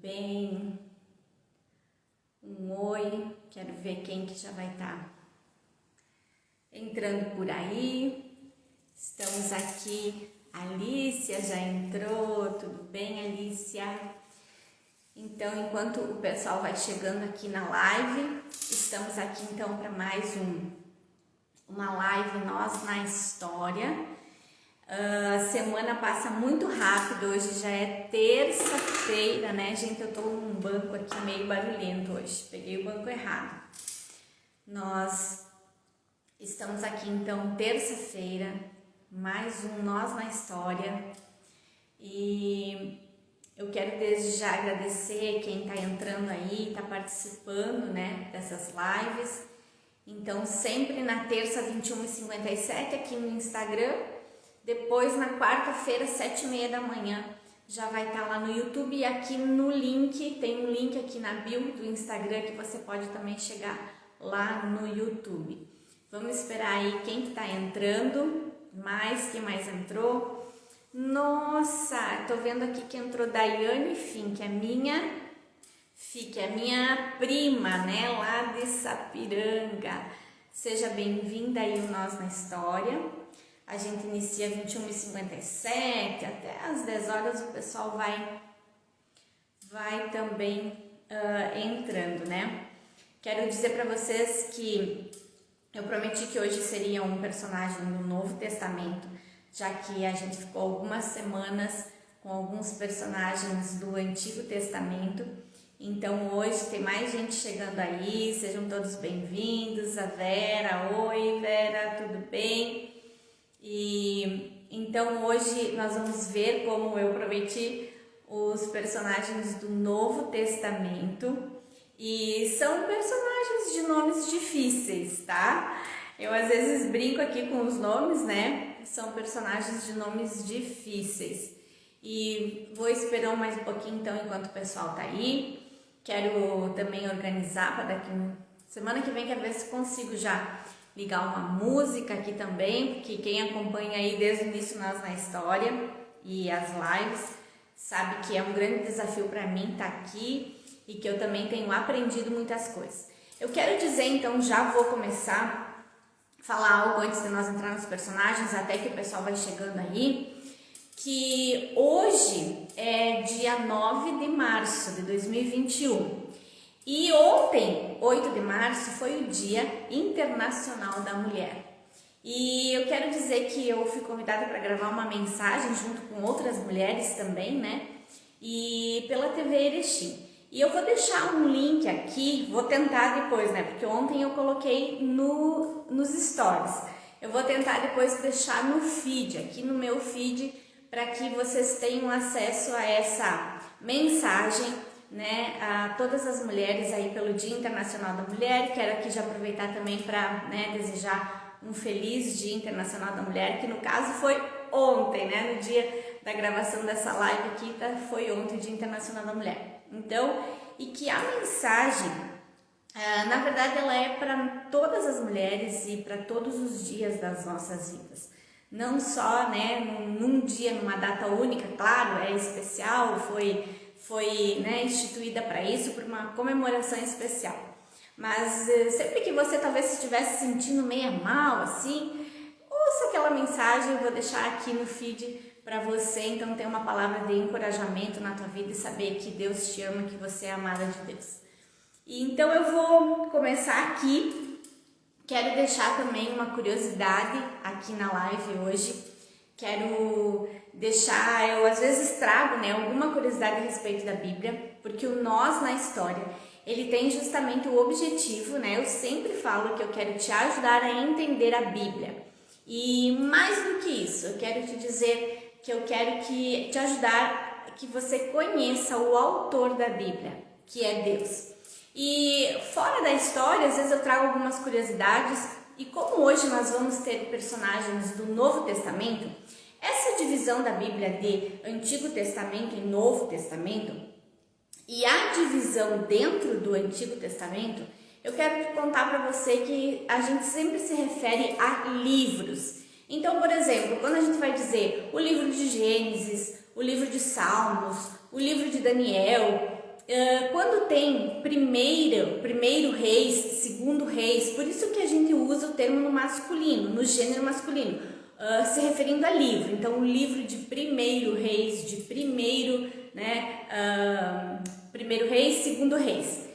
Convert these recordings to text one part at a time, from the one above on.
bem? Um oi, quero ver quem que já vai estar entrando por aí. Estamos aqui, Alicia já entrou, tudo bem, Alicia? Então, enquanto o pessoal vai chegando aqui na live, estamos aqui então para mais uma live Nós na História. Semana passa muito rápido, hoje já é terça-feira, né, gente? Eu tô num banco aqui meio barulhento hoje, peguei o banco errado. Nós estamos aqui então terça-feira, mais um Nós na História, e eu quero desde já agradecer quem tá entrando aí, tá participando, né, dessas lives. Então sempre na terça 21h57 aqui no Instagram. Depois, na quarta-feira, 7h30 da manhã, já vai estar lá no YouTube. E aqui no link, tem um link aqui na bio do Instagram que você pode também chegar lá no YouTube. Vamos esperar aí quem está entrando. Quem mais entrou? Nossa, tô vendo aqui que entrou Daiane Fim, que é minha prima, né? Lá de Sapiranga. Seja bem-vinda aí ao Nós na História. A gente inicia 21h57, até às 10 horas o pessoal vai também entrando, né? Quero dizer para vocês que eu prometi que hoje seria um personagem do Novo Testamento, já que a gente ficou algumas semanas com alguns personagens do Antigo Testamento. Então hoje tem mais gente chegando aí, sejam todos bem-vindos. A Vera, oi Vera, tudo bem? E então hoje nós vamos ver, como eu prometi, os personagens do Novo Testamento, e são personagens de nomes difíceis, tá? Eu às vezes brinco aqui com os nomes, né? São personagens de nomes difíceis. E vou esperar mais um pouquinho então enquanto o pessoal tá aí. Quero também organizar para daqui semana que vem, quero ver se consigo já ligar uma música aqui também, porque quem acompanha aí desde o início Nós na História e as lives sabe que é um grande desafio para mim estar aqui e que eu também tenho aprendido muitas coisas. Eu quero dizer, então, já vou começar a falar algo antes de nós entrar nos personagens, até que o pessoal vai chegando aí, que hoje é dia 9 de março de 2021. E ontem, 8 de março, foi o Dia Internacional da Mulher. E eu quero dizer que eu fui convidada para gravar uma mensagem junto com outras mulheres também, né? E pela TV Erechim. E eu vou deixar um link aqui, vou tentar depois, né? Porque ontem eu coloquei nos stories. Eu vou tentar depois deixar no feed, aqui no meu feed, para que vocês tenham acesso a essa mensagem, né, a todas as mulheres aí pelo Dia Internacional da Mulher. Quero aqui já aproveitar também para, né, desejar um feliz Dia Internacional da Mulher, que no caso foi ontem, né, no dia da gravação dessa live aqui, foi ontem o Dia Internacional da Mulher. Então, e que a mensagem, na verdade, ela é para todas as mulheres e para todos os dias das nossas vidas. Não só, né, num dia, numa data única, claro, é especial, foi né, instituída para isso, por uma comemoração especial. Mas sempre que você talvez se estivesse sentindo meio mal, assim, ouça aquela mensagem. Eu vou deixar aqui no feed para você, então ter uma palavra de encorajamento na tua vida e saber que Deus te ama, que você é amada de Deus. E então eu vou começar aqui. Quero deixar também uma curiosidade aqui na live hoje. Quero deixar, eu às vezes trago, né, alguma curiosidade a respeito da Bíblia, porque o Nós na História, ele tem justamente o objetivo, né, eu sempre falo que eu quero te ajudar a entender a Bíblia. E mais do que isso, eu quero te dizer que eu quero te ajudar a que você conheça o autor da Bíblia, que é Deus. E fora da história, às vezes eu trago algumas curiosidades. E como hoje nós vamos ter personagens do Novo Testamento, essa divisão da Bíblia de Antigo Testamento e Novo Testamento, e a divisão dentro do Antigo Testamento, eu quero contar para você que a gente sempre se refere a livros. Então, por exemplo, quando a gente vai dizer o livro de Gênesis, o livro de Salmos, o livro de Daniel, quando tem primeiro reis, segundo reis, por isso que a gente usa o termo no masculino, no gênero masculino, se referindo a livro. Então, o livro de primeiro reis, de primeiro reis, segundo reis.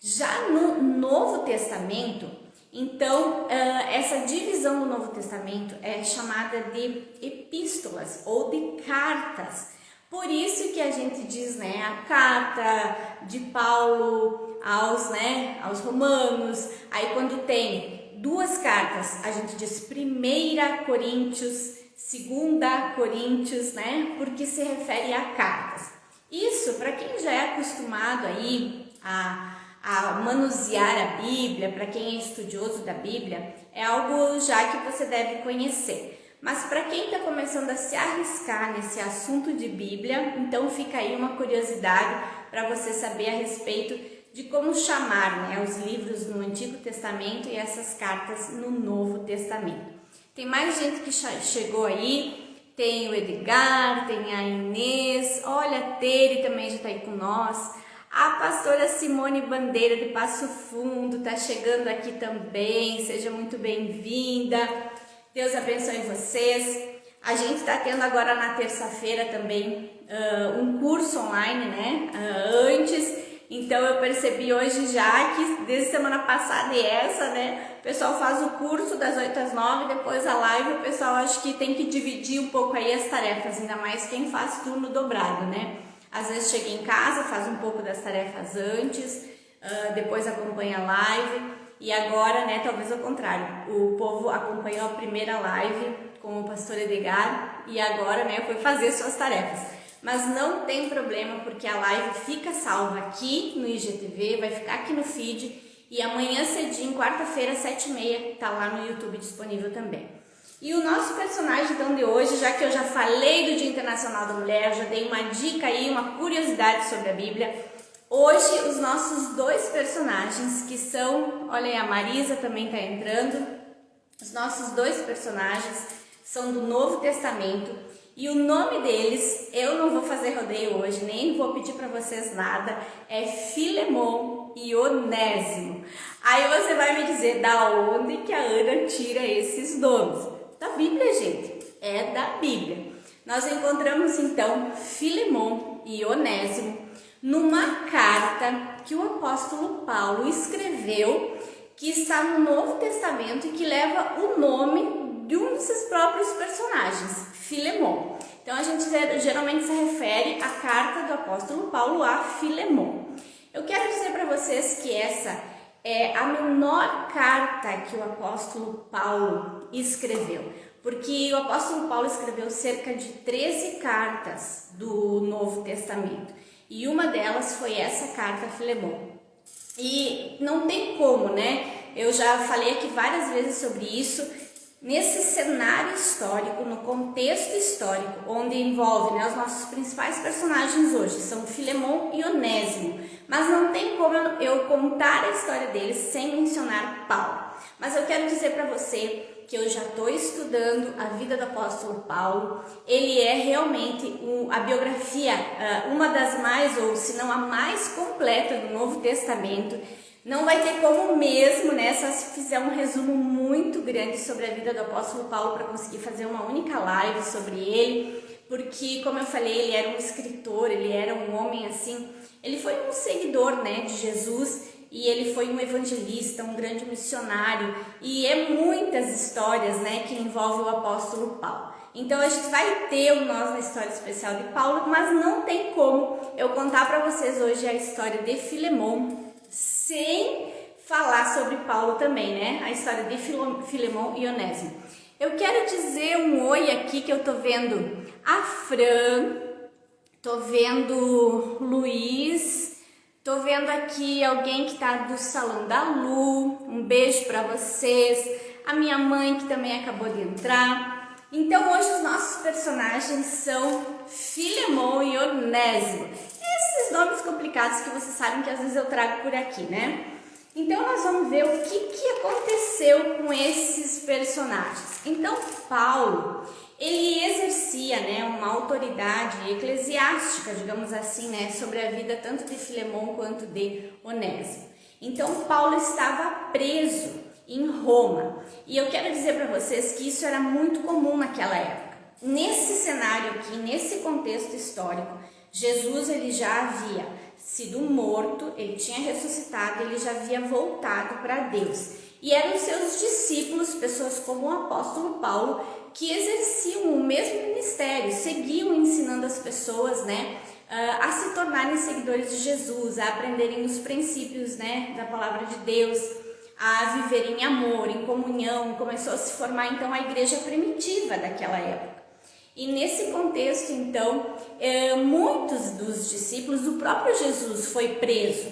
Já no Novo Testamento, então, essa divisão do Novo Testamento é chamada de epístolas ou de cartas. Por isso que a gente diz, né, a carta de Paulo aos Romanos. Aí quando tem duas cartas, a gente diz 1 Coríntios, 2 Coríntios, né, porque se refere a cartas. Isso, para quem já é acostumado aí a manusear a Bíblia, para quem é estudioso da Bíblia, é algo já que você deve conhecer. Mas para quem está começando a se arriscar nesse assunto de Bíblia, então fica aí uma curiosidade para você saber a respeito de como chamar, né, os livros no Antigo Testamento e essas cartas no Novo Testamento. Tem mais gente que chegou aí, tem o Edgar, tem a Inês, olha, a Tere também já está aí com nós. A pastora Simone Bandeira de Passo Fundo está chegando aqui também, seja muito bem-vinda. Deus abençoe vocês. A gente está tendo agora na terça-feira também um curso online, né? Antes, então eu percebi hoje já que desde semana passada e essa, né? O pessoal faz o curso das 8 às 9, depois a live, o pessoal acho que tem que dividir um pouco aí as tarefas, ainda mais quem faz turno dobrado, né? Às vezes chega em casa, faz um pouco das tarefas antes, depois acompanha a live. E agora, né, talvez ao contrário, o povo acompanhou a primeira live com o pastor Edgar e agora, né, foi fazer suas tarefas. Mas não tem problema, porque a live fica salva aqui no IGTV, vai ficar aqui no feed e amanhã cedinho, quarta-feira, 7h30, tá lá no YouTube disponível também. E o nosso personagem então de hoje, já que eu já falei do Dia Internacional da Mulher, já dei uma dica aí, uma curiosidade sobre a Bíblia. Hoje, os nossos dois personagens, que são, olha aí, a Marisa também está entrando, os nossos dois personagens são do Novo Testamento e o nome deles, eu não vou fazer rodeio hoje, nem vou pedir para vocês nada, é Filemon e Onésimo. Aí você vai me dizer da onde que a Ana tira esses nomes? Da Bíblia, gente, é da Bíblia. Nós encontramos então Filemon e Onésimo numa carta que o apóstolo Paulo escreveu, que está no Novo Testamento e que leva o nome de um de seus próprios personagens, Filemon. Então a gente geralmente se refere à carta do apóstolo Paulo a Filemon. Eu quero dizer para vocês que essa é a menor carta que o apóstolo Paulo escreveu, porque o apóstolo Paulo escreveu cerca de 13 cartas do Novo Testamento. E uma delas foi essa carta a Filemon. E não tem como, né? Eu já falei aqui várias vezes sobre isso. Nesse cenário histórico, no contexto histórico, onde envolve, né, os nossos principais personagens hoje, são Filemon e Onésimo. Mas não tem como eu contar a história deles sem mencionar Paulo. Mas eu quero dizer para você que eu já estou estudando a vida do apóstolo Paulo. Ele é realmente a biografia, uma das mais, ou se não a mais completa do Novo Testamento. Não vai ter como mesmo, né, só se fizer um resumo muito grande sobre a vida do apóstolo Paulo para conseguir fazer uma única live sobre ele, porque, como eu falei, ele era um escritor, ele era um homem assim, ele foi um seguidor, né, de Jesus, e ele foi um evangelista, um grande missionário, e é muitas histórias, né, que envolvem o apóstolo Paulo. Então a gente vai ter o Nós na História Especial de Paulo, mas não tem como eu contar para vocês hoje a história de Filemon sem falar sobre Paulo também, né? A história de Filemon e Onésimo. Eu quero dizer um oi aqui, que eu tô vendo a Fran, tô vendo Luiz, tô vendo aqui alguém que tá do Salão da Lu, um beijo para vocês, a minha mãe que também acabou de entrar. Então hoje os nossos personagens são Filemon e Onésimo. Esses nomes complicados que vocês sabem que às vezes eu trago por aqui, né? Então nós vamos ver o que aconteceu com esses personagens. Então Paulo, ele exercia, né, uma autoridade eclesiástica, digamos assim, né, sobre a vida tanto de Filemão quanto de Onésimo. Então Paulo estava preso em Roma, e eu quero dizer para vocês que isso era muito comum naquela época. Nesse cenário aqui, nesse contexto histórico, Jesus ele já havia sido morto, ele tinha ressuscitado, ele já havia voltado para Deus. E eram seus discípulos, pessoas como o apóstolo Paulo, que exerciam o mesmo ministério, seguiam ensinando as pessoas, né, a se tornarem seguidores de Jesus, a aprenderem os princípios, né, da palavra de Deus, a viver em amor, em comunhão. Começou a se formar então a igreja primitiva daquela época. E nesse contexto então, muitos dos discípulos, o próprio Jesus foi preso,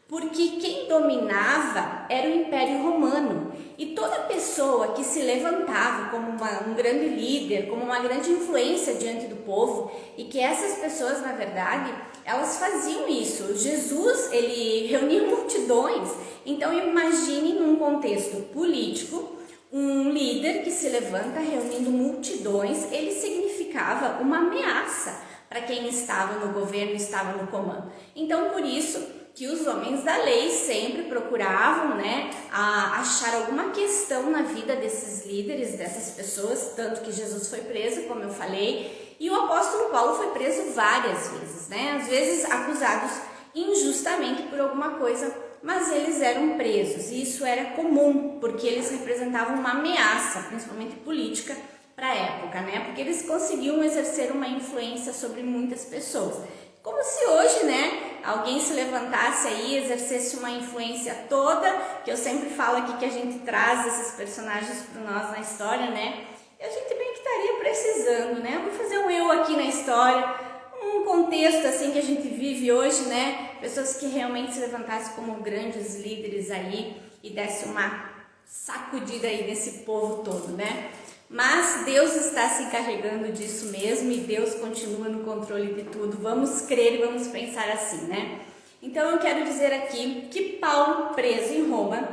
porque quem dominava era o Império Romano. E toda pessoa que se levantava como um grande líder, como uma grande influência diante do povo, e que essas pessoas, na verdade, elas faziam isso. Jesus, ele reunia multidões. Então imagine num contexto político, um líder que se levanta reunindo multidões, ele significava uma ameaça para quem estava no governo, estava no comando. Então por isso que os homens da lei sempre procuravam, né, achar alguma questão na vida desses líderes, dessas pessoas, tanto que Jesus foi preso, como eu falei, e o apóstolo Paulo foi preso várias vezes, né, às vezes acusados injustamente por alguma coisa, mas eles eram presos, e isso era comum, porque eles representavam uma ameaça, principalmente política, para a época, né, porque eles conseguiam exercer uma influência sobre muitas pessoas. Como se hoje, né, alguém se levantasse aí e exercesse uma influência toda, que eu sempre falo aqui que a gente traz esses personagens para nós na história, né, e a gente bem que estaria precisando, né, vou fazer um eu aqui na história, um contexto assim que a gente vive hoje, né, pessoas que realmente se levantassem como grandes líderes aí e desse uma sacudida aí nesse povo todo, né. Mas Deus está se encarregando disso mesmo e Deus continua no controle de tudo. Vamos crer e vamos pensar assim, né? Então eu quero dizer aqui que Paulo, preso em Roma,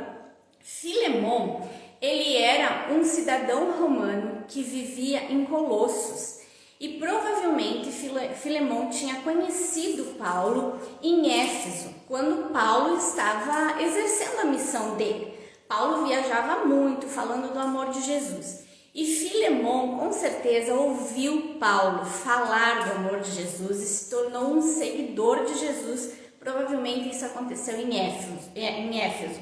Filemão, ele era um cidadão romano que vivia em Colossos. E provavelmente Filemão tinha conhecido Paulo em Éfeso, quando Paulo estava exercendo a missão dele. Paulo viajava muito falando do amor de Jesus. E Filemão, com certeza, ouviu Paulo falar do amor de Jesus e se tornou um seguidor de Jesus. Provavelmente isso aconteceu em Éfeso.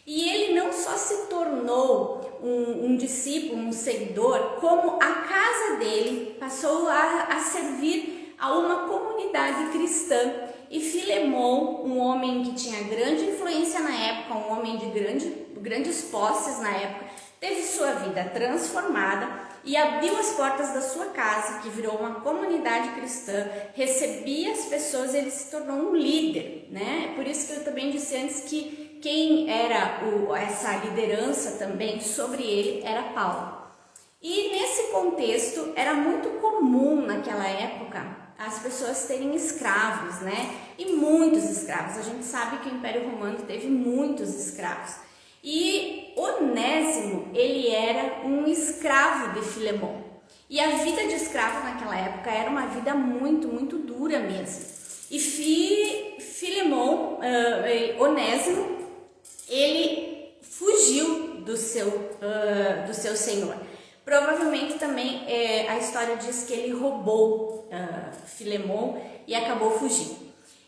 E ele não só se tornou um discípulo, um seguidor, como a casa dele passou a servir a uma comunidade cristã. E Filemão, um homem que tinha grande influência na época, um homem de grandes posses na época, teve sua vida transformada e abriu as portas da sua casa, que virou uma comunidade cristã, recebia as pessoas, ele se tornou um líder, né? Por isso que eu também disse antes que quem era essa liderança também sobre ele era Paulo. E nesse contexto era muito comum naquela época as pessoas terem escravos, né? E muitos escravos. A gente sabe que o Império Romano teve muitos escravos. E Onésimo, ele era um escravo de Filemão. E a vida de escravo naquela época era uma vida muito, muito dura mesmo. E Filemão, Onésimo, ele fugiu do seu senhor. Provavelmente também a história diz que ele roubou Filemão e acabou fugindo.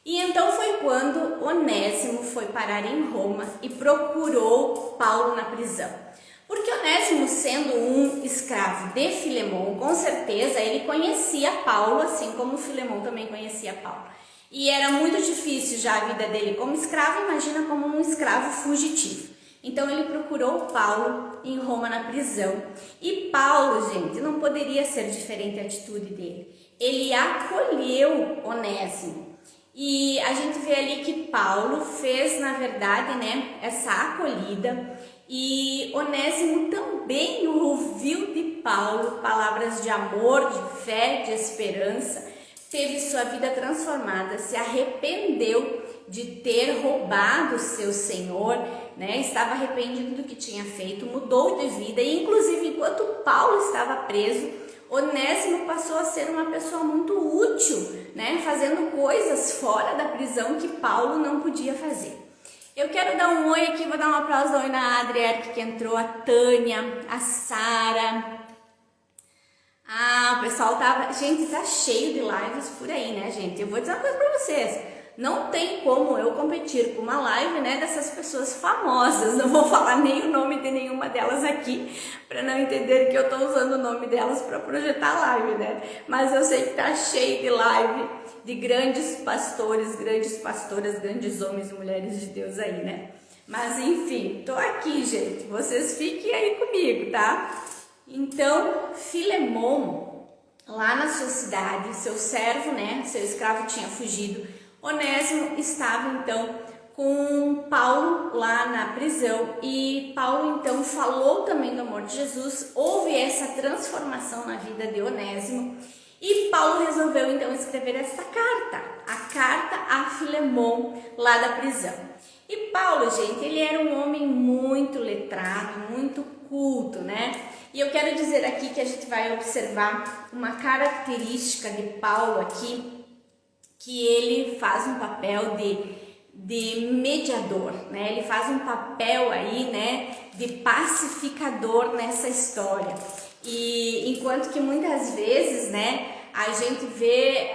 E então foi quando Onésimo foi parar em Roma e procurou Paulo na prisão. Porque Onésimo, sendo um escravo de Filemão, com certeza ele conhecia Paulo, assim como Filemão também conhecia Paulo. E era muito difícil já a vida dele como escravo, imagina como um escravo fugitivo. Então ele procurou Paulo em Roma na prisão. E Paulo, gente, não poderia ser diferente a atitude dele. Ele acolheu Onésimo. E a gente vê ali que Paulo fez, na verdade, né, essa acolhida, e Onésimo também ouviu de Paulo palavras de amor, de fé, de esperança, teve sua vida transformada, se arrependeu de ter roubado o seu senhor, né? Estava arrependido do que tinha feito, mudou de vida e inclusive enquanto Paulo estava preso, Onésimo passou a ser uma pessoa muito útil, né? Fazendo coisas fora da prisão que Paulo não podia fazer. Eu quero dar um oi aqui, vou dar um aplauso oi na Adriana que entrou, a Tânia, a Sara. Ah, o pessoal tava... Gente, tá cheio de lives por aí, né, gente? Eu vou dizer uma coisa pra vocês. Não tem como eu competir com uma live, né, dessas pessoas famosas. Não vou falar nem o nome de nenhuma delas aqui, para não entender que eu tô usando o nome delas para projetar a live, né? Mas eu sei que tá cheio de live de grandes pastores, grandes pastoras, grandes homens e mulheres de Deus aí, né? Mas enfim, tô aqui, gente. Vocês fiquem aí comigo, tá? Então, Filemon, lá na sua cidade, seu servo, né, seu escravo tinha fugido. Onésimo estava então com Paulo lá na prisão e Paulo então falou também do amor de Jesus. Houve essa transformação na vida de Onésimo e Paulo resolveu então escrever esta carta, a carta a Filemon lá da prisão. E Paulo, gente, ele era um homem muito letrado, muito culto, né? E eu quero dizer aqui que a gente vai observar uma característica de Paulo aqui, que ele faz um papel de mediador, né? Ele faz um papel aí, né, de pacificador nessa história. E enquanto que muitas vezes, né, a gente vê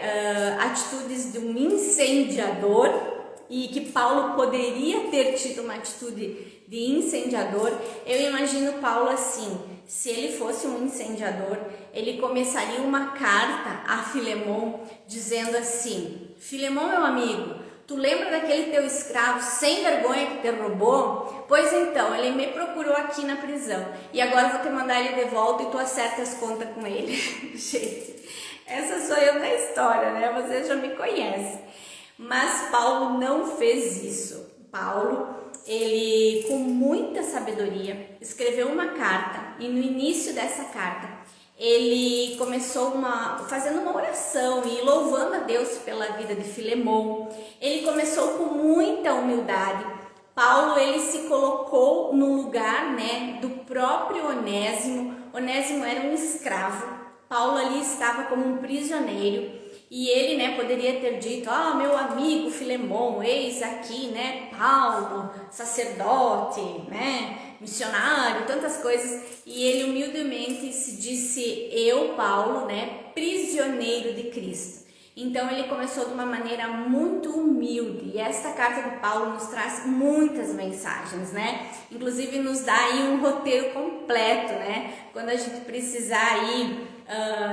atitudes de um incendiador, e que Paulo poderia ter tido uma atitude de incendiador, eu imagino Paulo assim: se ele fosse um incendiador, ele começaria uma carta a Filemon dizendo assim: Filemon, meu amigo, tu lembra daquele teu escravo sem vergonha que te roubou? Pois então, ele me procurou aqui na prisão e agora eu vou te mandar ele de volta e tu acerta as contas com ele. Gente, essa sou eu na história, né? Vocês já me conhecem. Mas Paulo não fez isso. Paulo, ele com muita sabedoria escreveu uma carta e no início dessa carta ele começou fazendo uma oração e louvando a Deus pela vida de Filemon. Ele começou com muita humildade. Paulo, ele se colocou no lugar, né, do próprio Onésimo. Onésimo era um escravo. Paulo ali estava como um prisioneiro. E ele, né, poderia ter dito: meu amigo Filemon, eis aqui, né, Paulo, sacerdote, né, missionário, tantas coisas. E ele humildemente se disse: eu, Paulo, né, prisioneiro de Cristo. Então ele começou de uma maneira muito humilde. E esta carta de Paulo nos traz muitas mensagens, né? Inclusive nos dá aí um roteiro completo, né? Quando a gente precisar aí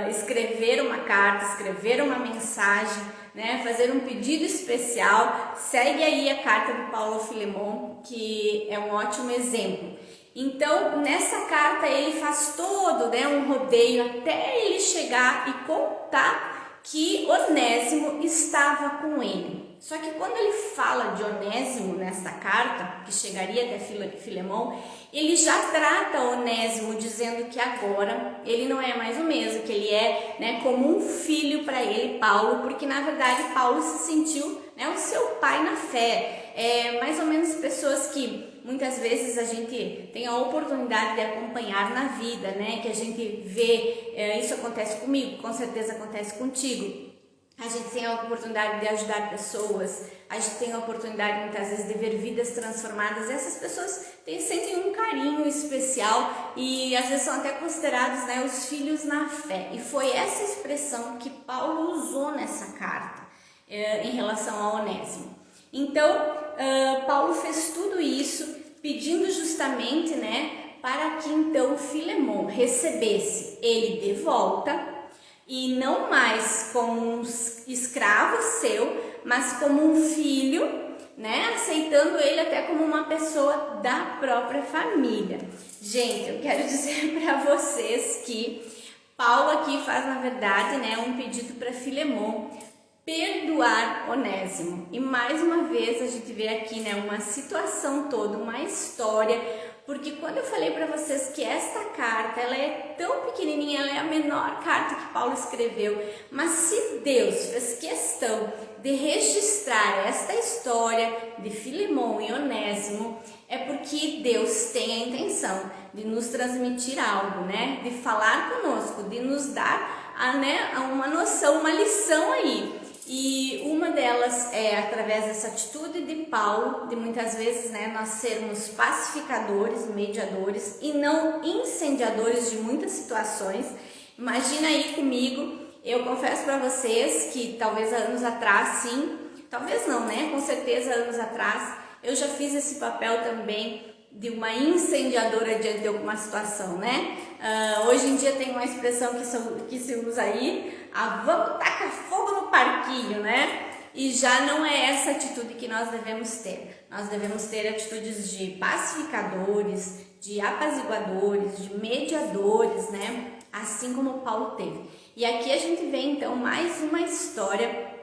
escrever uma carta, escrever uma mensagem, né, fazer um pedido especial, segue aí a carta de Paulo a Filemon, que é um ótimo exemplo. Então, nessa carta ele faz todo, né, um rodeio até ele chegar e contar que Onésimo estava com ele. Só que quando ele fala de Onésimo nessa carta, que chegaria até Filemon, ele já trata Onésimo dizendo que agora ele não é mais o mesmo, que ele é, né, como um filho para ele, Paulo, porque na verdade Paulo se sentiu, né, o seu pai na fé. Mais ou menos pessoas que muitas vezes a gente tem a oportunidade de acompanhar na vida, né, que a gente vê, isso acontece comigo, com certeza acontece contigo. A gente tem a oportunidade de ajudar pessoas, a gente tem a oportunidade muitas vezes de ver vidas transformadas. E essas pessoas sentem um carinho especial e às vezes são até considerados, né, os filhos na fé. E foi essa expressão que Paulo usou nessa carta em relação a Onésimo. Então, Paulo fez tudo isso pedindo justamente, né, para que então Filemon recebesse ele de volta. E não mais como um escravo seu, mas como um filho, né? Aceitando ele até como uma pessoa da própria família. Gente, eu quero dizer para vocês que Paulo aqui faz, na verdade, né, um pedido para Filemon perdoar Onésimo. E mais uma vez a gente vê aqui, né, uma situação toda, uma história. Porque quando eu falei para vocês que esta carta ela é tão pequenininha, pequenininha, ela é a menor carta que Paulo escreveu, mas se Deus fez questão de registrar esta história de Filemão e Onésimo, é porque Deus tem a intenção de nos transmitir algo, né? De falar conosco, de nos dar uma noção, uma lição aí. E uma delas é através dessa atitude de Paulo, de muitas vezes, né, nós sermos pacificadores, mediadores e não incendiadores de muitas situações. Imagina aí comigo, eu confesso para vocês que talvez anos atrás, sim, talvez não, né, com certeza anos atrás, eu já fiz esse papel também de uma incendiadora diante de alguma situação, né? Hoje em dia tem uma expressão que se usa aí, vamos tacar fogo no parquinho, né? E já não é essa atitude que nós devemos ter. Nós devemos ter atitudes de pacificadores, de apaziguadores, de mediadores, né? Assim como Paulo teve. E aqui a gente vê então mais uma história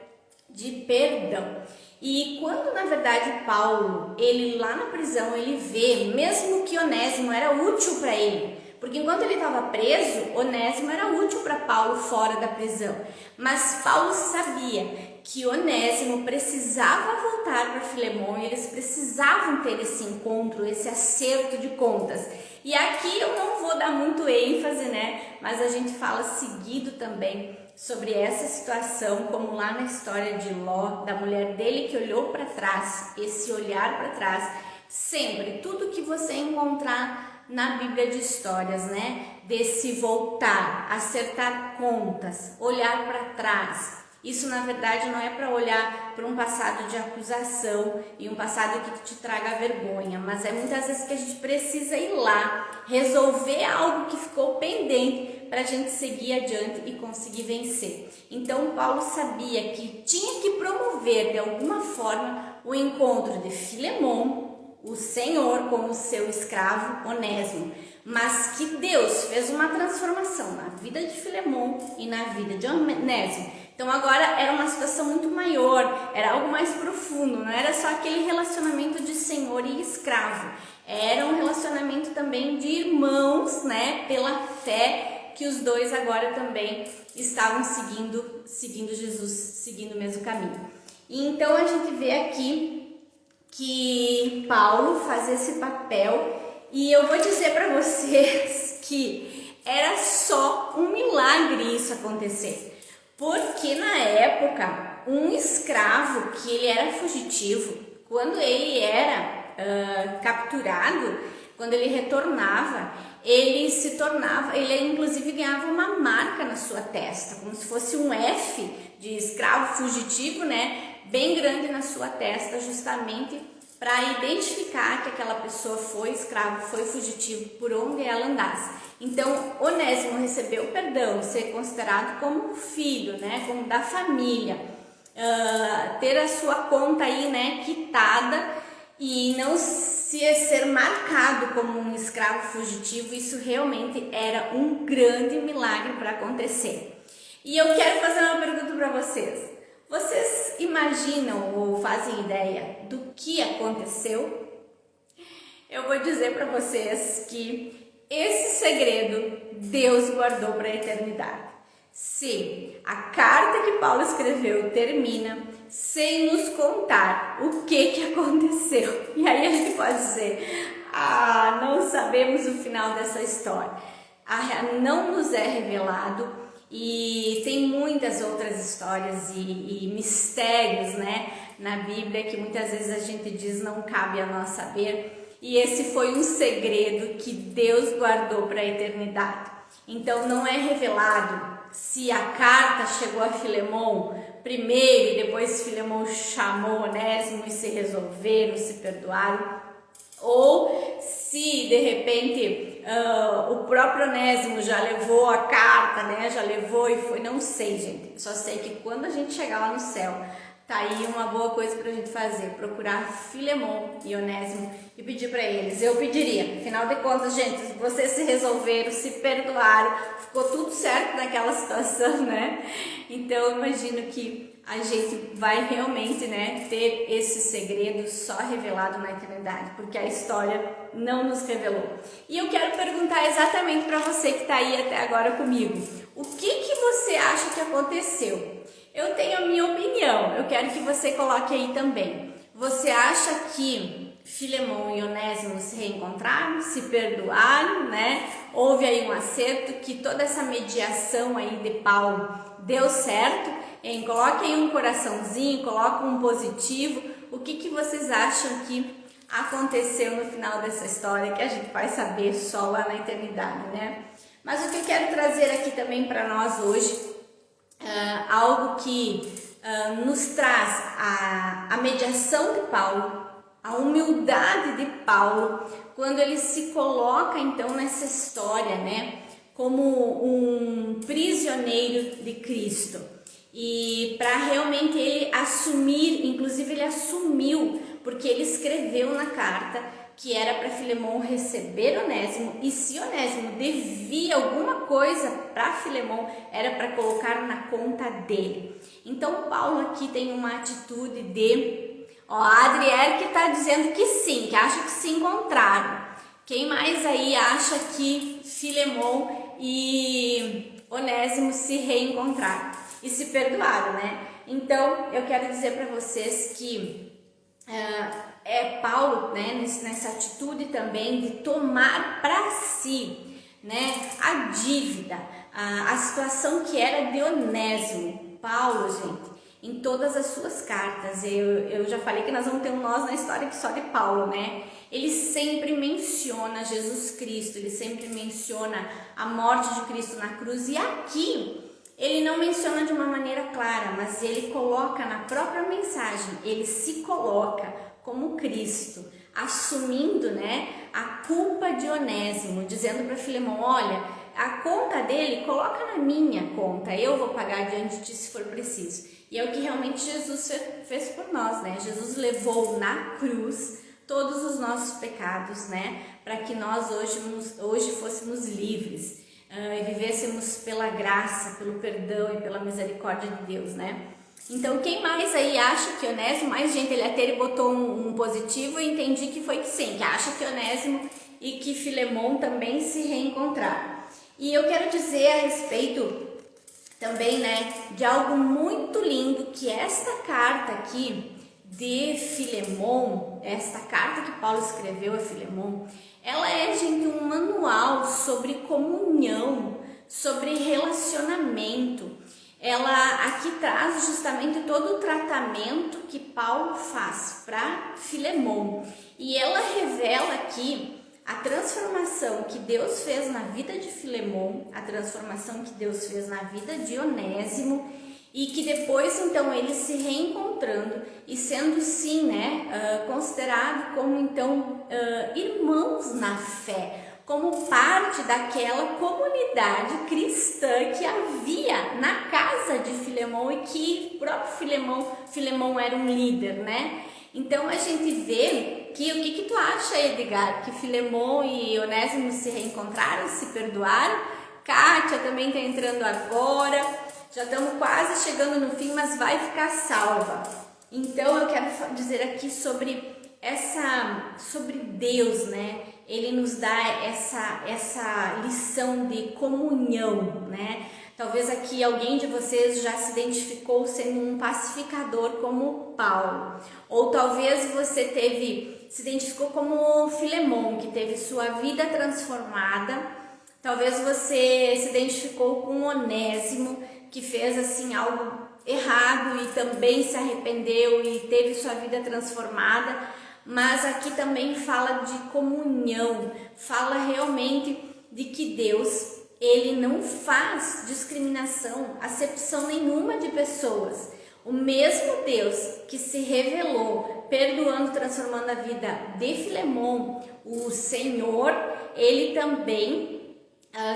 de perdão. E quando na verdade Paulo, ele lá na prisão, ele vê mesmo que Onésimo era útil para ele, porque enquanto ele estava preso, Onésimo era útil para Paulo fora da prisão, mas Paulo sabia que Onésimo precisava voltar para Filemão e eles precisavam ter esse encontro, esse acerto de contas. E aqui eu não vou dar muito ênfase, né, mas a gente fala seguido também sobre essa situação, como lá na história de Ló, da mulher dele que olhou para trás, esse olhar para trás, sempre, tudo que você encontrar na Bíblia de histórias, né, desse voltar, acertar contas, olhar para trás. Isso na verdade não é para olhar para um passado de acusação e um passado que te traga vergonha, mas é muitas vezes que a gente precisa ir lá, resolver algo que ficou pendente para a gente seguir adiante e conseguir vencer. Então Paulo sabia que tinha que promover de alguma forma o encontro de Filemão, o Senhor, com o seu escravo Onésimo, mas que Deus fez uma transformação na vida de Filemão e na vida de Onésimo. Então agora era uma situação muito maior, era algo mais profundo, não era só aquele relacionamento de senhor e escravo, era um relacionamento também de irmãos, né, pela fé, que os dois agora também estavam seguindo Jesus, seguindo o mesmo caminho. E então a gente vê aqui que Paulo faz esse papel, e eu vou dizer para vocês que era só um milagre isso acontecer. Porque na época, um escravo que ele era fugitivo, quando ele era capturado, quando ele retornava, ele inclusive ganhava uma marca na sua testa, como se fosse um F de escravo fugitivo, né, bem grande na sua testa, justamente para identificar que aquela pessoa foi escravo, foi fugitivo, por onde ela andasse. Então, Onésimo recebeu perdão, ser considerado como filho, né, como da família, ter a sua conta aí, né, quitada e não ser marcado como um escravo fugitivo. Isso realmente era um grande milagre para acontecer. E eu quero fazer uma pergunta para vocês. Vocês imaginam ou fazem ideia do que aconteceu? Eu vou dizer para vocês que esse segredo Deus guardou para a eternidade. Sim, a carta que Paulo escreveu termina sem nos contar o que aconteceu. E aí a gente pode dizer, não sabemos o final dessa história. Não nos é revelado. E tem muitas outras histórias e mistérios, né, na Bíblia que muitas vezes a gente diz não cabe a nós saber. E esse foi um segredo que Deus guardou para a eternidade. Então não é revelado se a carta chegou a Filemão primeiro e depois Filemão chamou Onésimo e se resolveram, se perdoaram. Ou se de repente o próprio Onésimo já levou a carta, né? Já levou e foi, não sei, gente. Só sei que quando a gente chegar lá no céu, tá aí uma boa coisa pra gente fazer, procurar Filemão e Onésimo e pedir para eles. Eu pediria, afinal de contas, gente, vocês se resolveram, se perdoaram, ficou tudo certo naquela situação, né? Então eu imagino que a gente vai realmente, né, ter esse segredo só revelado na eternidade, porque a história não nos revelou. E eu quero perguntar exatamente para você que está aí até agora comigo, o que você acha que aconteceu? Eu tenho a minha opinião, eu quero que você coloque aí também. Você acha que Filemão e Onésimo se reencontraram, se perdoaram, né? Houve aí um acerto, que toda essa mediação aí de Paulo deu certo? Coloque aí um coraçãozinho, coloque um positivo. O que vocês acham que aconteceu no final dessa história, que a gente vai saber só lá na eternidade, né? Mas o que eu quero trazer aqui também para nós hoje, algo que nos traz a mediação de Paulo, a humildade de Paulo, quando ele se coloca então nessa história, né, como um prisioneiro de Cristo. E para realmente ele assumir, inclusive ele assumiu, porque ele escreveu na carta que era para Filemão receber Onésimo, e se Onésimo devia alguma coisa para Filemão, era para colocar na conta dele. Então Paulo aqui tem uma atitude de... a Adriele que está dizendo que sim, que acha que se encontraram. Quem mais aí acha que Filemão e Onésimo se reencontraram e se perdoaram, né? Então, eu quero dizer para vocês que Paulo, né, nessa atitude também de tomar para si, né, a dívida, a situação que era de Onésimo. Paulo, gente, em todas as suas cartas, eu já falei que nós vamos ter um nós na história que só de Paulo, né? Ele sempre menciona Jesus Cristo, ele sempre menciona a morte de Cristo na cruz, e aqui ele não menciona de uma maneira clara, mas ele coloca na própria mensagem, ele se coloca como Cristo, assumindo, né, a culpa de Onésimo, dizendo para Filemão, olha, a conta dele coloca na minha conta, eu vou pagar diante de ti se for preciso. E é o que realmente Jesus fez por nós, né? Jesus levou na cruz todos os nossos pecados, né, para que nós hoje fôssemos livres. E vivêssemos pela graça, pelo perdão e pela misericórdia de Deus, né? Então, quem mais aí acha que Onésimo, mais gente, ele até botou um positivo, e entendi que foi que sim, que acha que Onésimo e que Filemão também se reencontraram. E eu quero dizer a respeito também, né, de algo muito lindo, que esta carta aqui de Filemão, esta carta que Paulo escreveu a Filemão, ela é, gente, um manual sobre comunhão, sobre relacionamento. Ela aqui traz justamente todo o tratamento que Paulo faz para Filemão. E ela revela aqui a transformação que Deus fez na vida de Filemão, a transformação que Deus fez na vida de Onésimo, e que depois, então, eles se reencontrando e sendo, sim, né, considerado como, então, irmãos na fé, como parte daquela comunidade cristã que havia na casa de Filemão e que o próprio Filemão era um líder, né? Então, a gente vê que, o que tu acha, Edgar, que Filemão e Onésimo se reencontraram, se perdoaram? Kátia também está entrando agora. Já estamos quase chegando no fim, mas vai ficar salva. Então eu quero dizer aqui sobre Deus, né? Ele nos dá essa lição de comunhão, né? Talvez aqui alguém de vocês já se identificou sendo um pacificador como Paulo. Ou talvez você se identificou como Filemão, que teve sua vida transformada. Talvez você se identificou com Onésimo, que fez assim algo errado e também se arrependeu e teve sua vida transformada. Mas aqui também fala de comunhão, fala realmente de que Deus, ele não faz discriminação, acepção nenhuma de pessoas. O mesmo Deus que se revelou, perdoando, transformando a vida de Filemão, o Senhor, ele também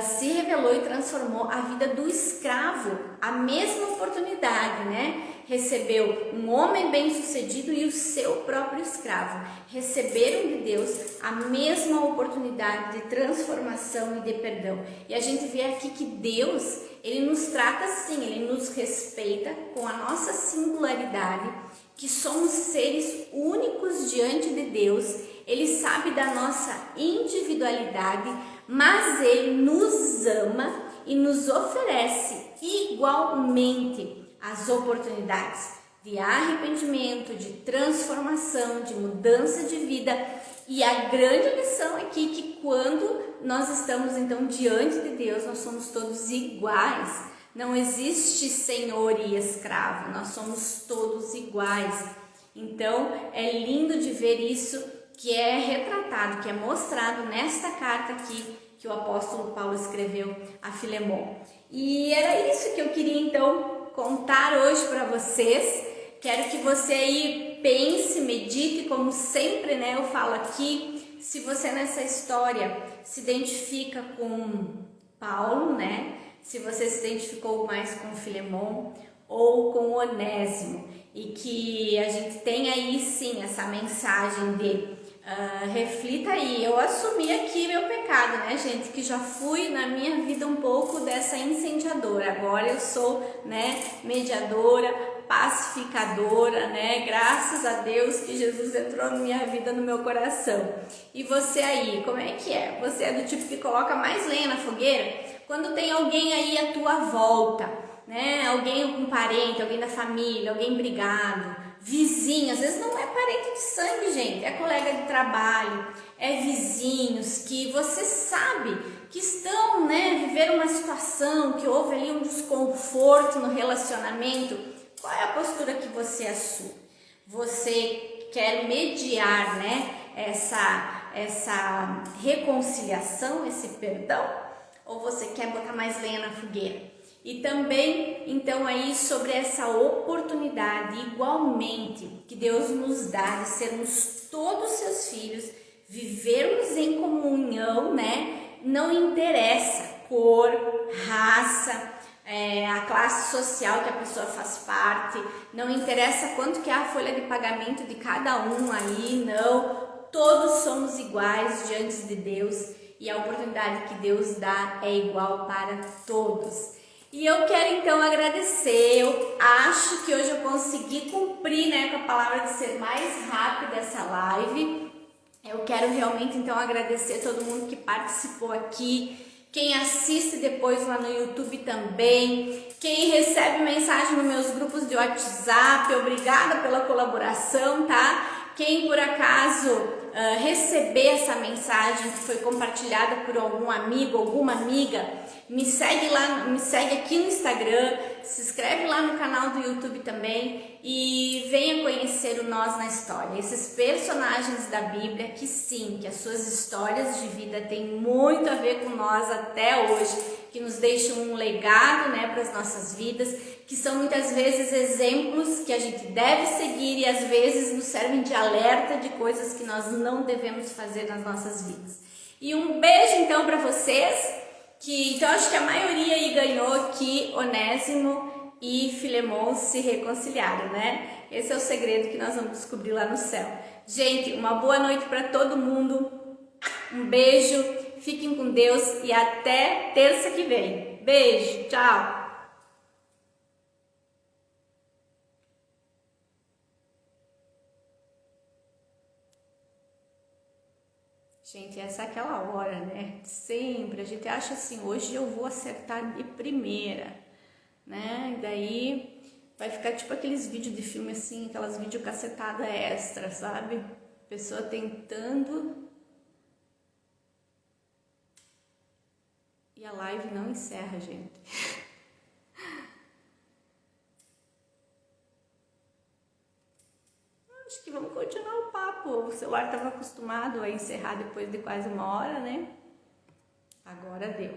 se revelou e transformou a vida do escravo, a mesma oportunidade, né? recebeu um homem bem-sucedido e o seu próprio escravo. Receberam de Deus a mesma oportunidade de transformação e de perdão. E a gente vê aqui que Deus, ele nos trata assim, ele nos respeita com a nossa singularidade, que somos seres únicos diante de Deus. Ele sabe da nossa individualidade, mas ele nos ama e nos oferece igualmente as oportunidades de arrependimento, de transformação, de mudança de vida. E a grande lição aqui é que quando nós estamos então diante de Deus, nós somos todos iguais. Não existe senhor e escravo, nós somos todos iguais. Então é lindo de ver isso que é retratado, que é mostrado nesta carta aqui que o apóstolo Paulo escreveu a Filemon. E era isso que eu queria então contar hoje para vocês. Quero que você aí pense, medite, como sempre, né? Eu falo aqui, se você nessa história se identifica com Paulo, né? Se você se identificou mais com Filemon ou com Onésimo, e que a gente tem aí sim essa mensagem de reflita aí. Eu assumi aqui meu pecado, né, gente? Que já fui na minha vida um pouco dessa incendiadora. Agora eu sou, né, mediadora, pacificadora, né? Graças a Deus que Jesus entrou na minha vida, no meu coração. E você aí, como é que é? Você é do tipo que coloca mais lenha na fogueira? Quando tem alguém aí à tua volta, né? Alguém, um parente, alguém da família, alguém brigado, vizinho, às vezes não é parente de sangue, gente, é colega de trabalho, é vizinhos que você sabe que estão, né, vivendo uma situação, que houve ali um desconforto no relacionamento. Qual é a postura que você assume? Você quer mediar, né, essa reconciliação, esse perdão? Ou você quer botar mais lenha na fogueira? E também, então, aí sobre essa oportunidade, igualmente, que Deus nos dá de sermos todos seus filhos, vivermos em comunhão, né? Não interessa cor, raça, a classe social que a pessoa faz parte, não interessa quanto que é a folha de pagamento de cada um aí, não. Todos somos iguais diante de Deus e a oportunidade que Deus dá é igual para todos. E eu quero então agradecer, eu acho que hoje eu consegui cumprir, né, com a palavra de ser mais rápida essa live. Eu quero realmente então agradecer todo mundo que participou aqui, quem assiste depois lá no YouTube também, quem recebe mensagem nos meus grupos de WhatsApp, obrigada pela colaboração, tá? Quem por acaso receber essa mensagem que foi compartilhada por algum amigo, alguma amiga, me segue lá, me segue aqui no Instagram, se inscreve lá no canal do YouTube também e venha conhecer o Nós na História. Esses personagens da Bíblia que sim, que as suas histórias de vida têm muito a ver com nós até hoje, que nos deixam um legado, né, para as nossas vidas, que são muitas vezes exemplos que a gente deve seguir e às vezes nos servem de alerta de coisas que nós não devemos fazer nas nossas vidas. E um beijo então para vocês. Então acho que a maioria aí ganhou que Onésimo e Filemon se reconciliaram, né? Esse é o segredo que nós vamos descobrir lá no céu. Gente, uma boa noite para todo mundo, um beijo, fiquem com Deus e até terça que vem. Beijo, tchau! Gente, essa é aquela hora, né? Sempre a gente acha assim, hoje eu vou acertar de primeira, né? E daí vai ficar tipo aqueles vídeos de filme assim, aquelas videocassetadas extra, sabe? A pessoa tentando e a live não encerra, gente. Acho que vamos continuar o papo. O celular estava acostumado a encerrar depois de quase uma hora, né? Agora deu.